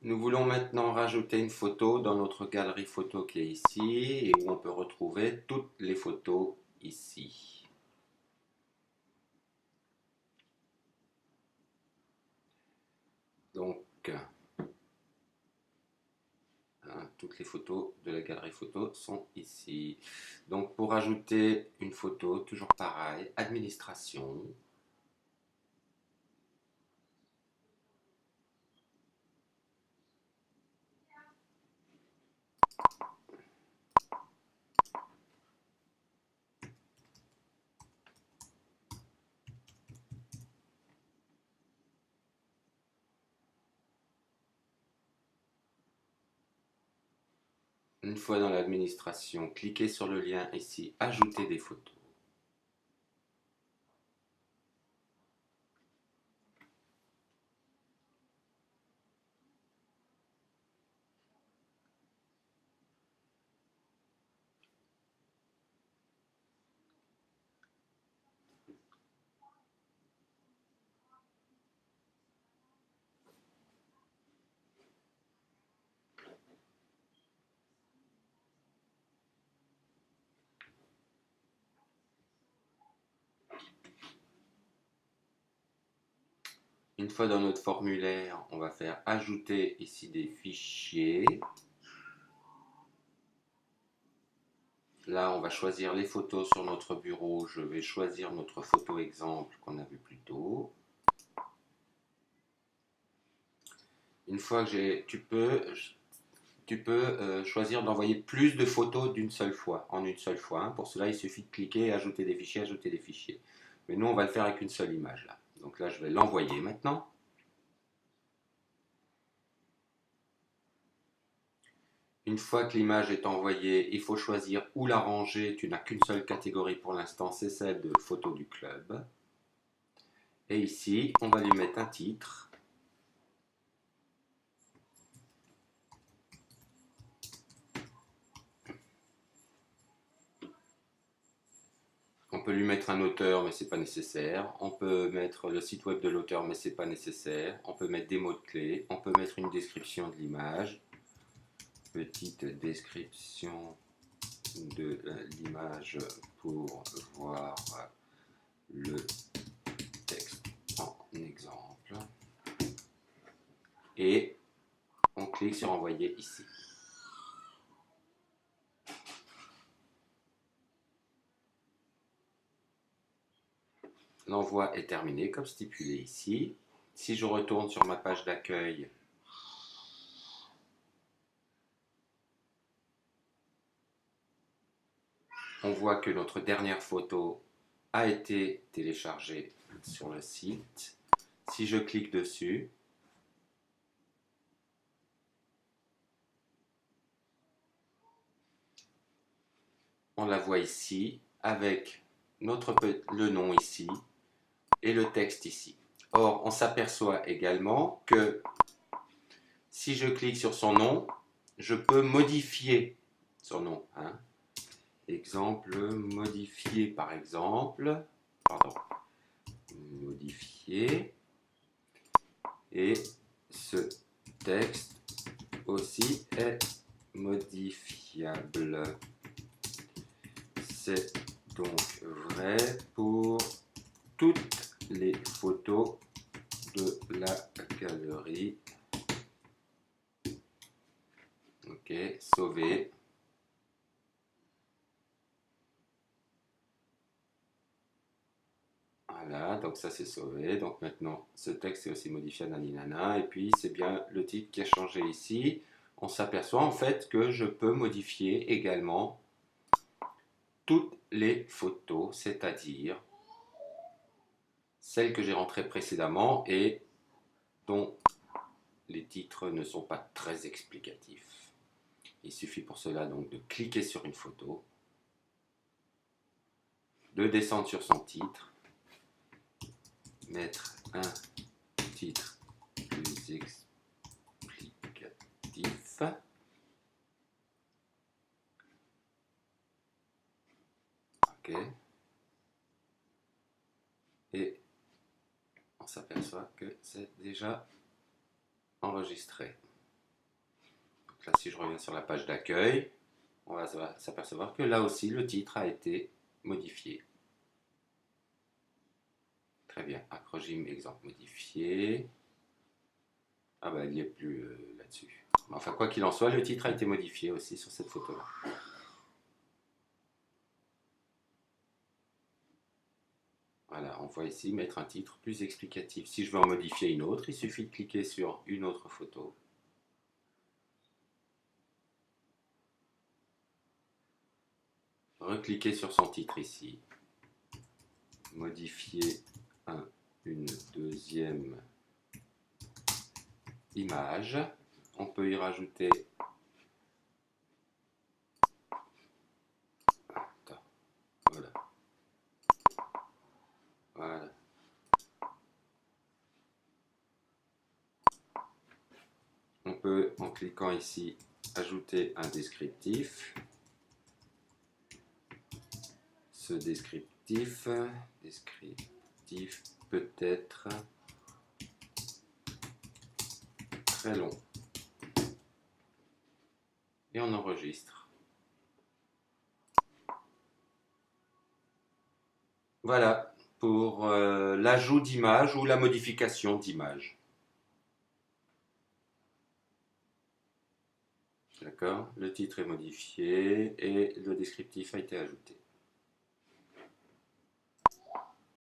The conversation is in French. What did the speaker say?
Nous voulons maintenant rajouter une photo dans notre galerie photo qui est ici et où on peut retrouver toutes les photos ici. Donc, toutes les photos de la galerie photo sont ici. Donc, pour ajouter une photo, toujours pareil, administration. Une fois dans l'administration, cliquez sur le lien ici, ajouter des photos. Une fois dans notre formulaire, on va faire ajouter ici des fichiers. Là, on va choisir les photos sur notre bureau. Je vais choisir notre photo exemple qu'on a vu plus tôt. Une fois que tu peux choisir d'envoyer plus de photos en une seule fois. Pour cela, il suffit de cliquer et ajouter des fichiers, ajouter des fichiers. Mais nous, on va le faire avec une seule image là. Donc là, je vais l'envoyer maintenant. Une fois que l'image est envoyée, il faut choisir où la ranger. Tu n'as qu'une seule catégorie pour l'instant, c'est celle de photos du club. Et ici, on va lui mettre un titre. On peut lui mettre un auteur, mais c'est pas nécessaire. On peut mettre le site web de l'auteur, mais c'est pas nécessaire. On peut mettre des mots-clés. On peut mettre une description de l'image. Petite description de l'image pour voir le texte en exemple. Et on clique sur envoyer ici. L'envoi est terminé comme stipulé ici. Si je retourne sur ma page d'accueil, on voit que notre dernière photo a été téléchargée sur le site. Si je clique dessus, on la voit ici avec le nom ici et le texte ici. Or, on s'aperçoit également que si je clique sur son nom, je peux modifier son nom. Exemple, modifier par exemple, modifier, et ce texte aussi est modifiable. C'est donc vrai pour toutes les photos de la galerie. Ok, sauver. Voilà, donc ça c'est sauvé. Donc maintenant, ce texte est aussi modifiable, naninana. Et puis c'est bien le titre qui a changé ici. On s'aperçoit en fait que je peux modifier également toutes les photos, c'est-à-dire celles que j'ai rentrées précédemment et dont les titres ne sont pas très explicatifs. Il suffit pour cela donc de cliquer sur une photo, de descendre sur son titre, mettre un titre plus explicatif. Ok. Et on s'aperçoit que c'est déjà enregistré. Là, si je reviens sur la page d'accueil, on va s'apercevoir que là aussi, le titre a été modifié. Très bien. Acrogym exemple modifié. Ah bah, il n'y est plus là-dessus. Enfin, quoi qu'il en soit, le titre a été modifié aussi sur cette photo-là. Voilà, on voit ici mettre un titre plus explicatif. Si je veux en modifier une autre, il suffit de cliquer sur une autre photo. Recliquer sur son titre ici. Modifier une deuxième image. On peut y rajouter voilà. Voilà. On peut, en cliquant ici, ajouter un descriptif. Ce descriptif peut être très long. Et on enregistre. Voilà pour l'ajout d'images ou la modification d'images. D'accord, le titre est modifié et le descriptif a été ajouté.